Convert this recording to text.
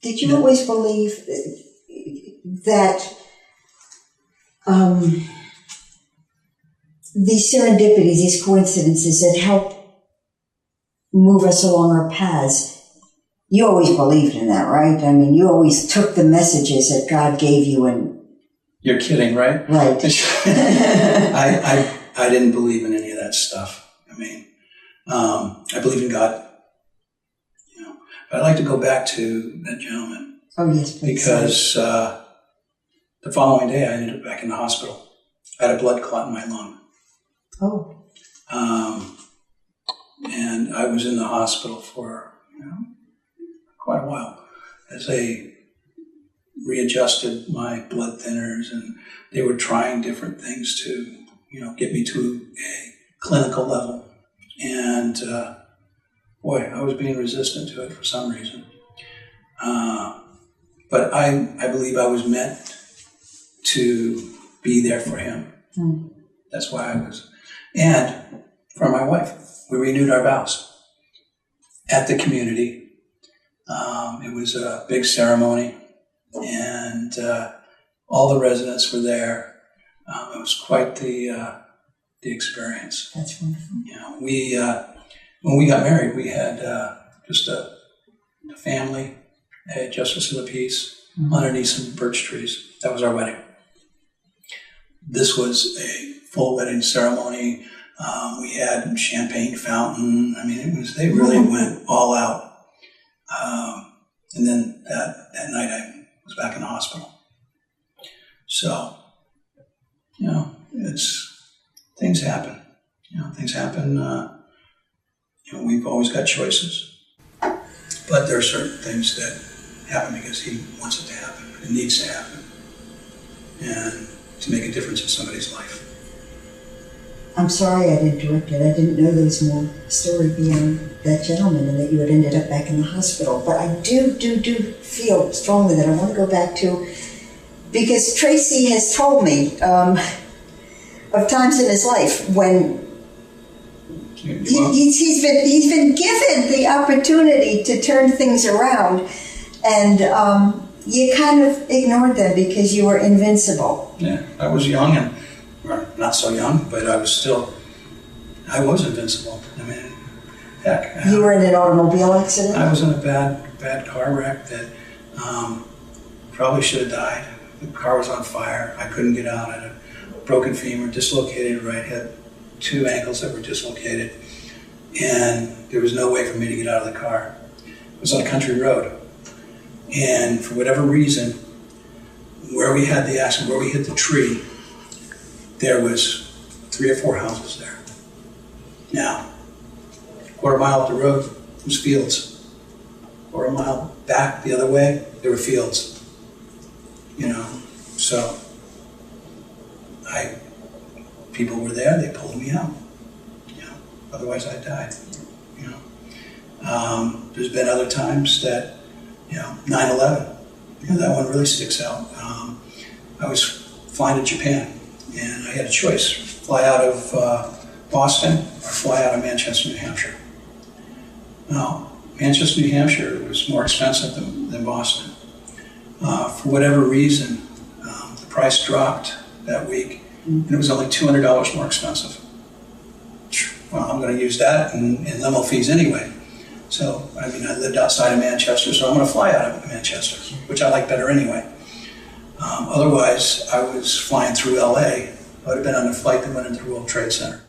Did you always believe that these serendipities, these coincidences that help move us along our paths, you always believed in that, right? I mean, you always took the messages that God gave you and... You're kidding, right? Right. I didn't believe in any of that stuff. I mean, I believe in God, you know. But I'd like to go back to that gentleman. Oh, yes, please. Because the following day I ended up back in the hospital. I had a blood clot in my lung. Oh. And I was in the hospital for, quite a while as they readjusted my blood thinners, and they were trying different things to, get me to a clinical level. And boy, I was being resistant to it for some reason. But I believe I was meant to be there for him. Mm. That's why I was. And for my wife, we renewed our vows at the community. It was a big ceremony, and all the residents were there. It was quite the experience. That's wonderful. We when we got married, we had just a family, a justice of the peace, underneath some birch trees. That was our wedding. This was a full wedding ceremony. We had champagne fountain. I mean, they really went all out. And then that night I was back in the hospital. So, things happen. Things happen. We've always got choices. But there are certain things that happen because he wants it to happen. It needs to happen. And to make a difference in somebody's life. I'm sorry I'd interrupted. I didn't know there was more story beyond that gentleman and that you had ended up back in the hospital. But I do feel strongly that I want to go back to, because Tracy has told me of times in his life when he's been given the opportunity to turn things around, and you kind of ignored them because you were invincible. Yeah, I was young and not so young, but I was invincible. I mean, heck. You were in an automobile accident? I was in a bad car wreck that probably should have died. The car was on fire. I couldn't get out. I had a broken femur, dislocated right hip, 2 ankles that were dislocated, and there was no way for me to get out of the car. It was on a country road. And for whatever reason, where we had the accident, where we hit the tree, there was 3 or 4 houses there. Now, a quarter mile up the road was fields. Quarter mile back the other way, there were fields. So people were there, they pulled me out. Otherwise I died. There's been other times that, 9/11, that one really sticks out. I was flying to Japan, and I had a choice: fly out of Boston or fly out of Manchester, New Hampshire. Now, Manchester, New Hampshire was more expensive than Boston. For whatever reason, the price dropped that week, and it was only $200 more expensive. Well, I'm going to use that in limo fees anyway. So, I lived outside of Manchester, so I'm going to fly out of Manchester, which I like better anyway. Otherwise, I was flying through LA. I would have been on a flight that went into the World Trade Center.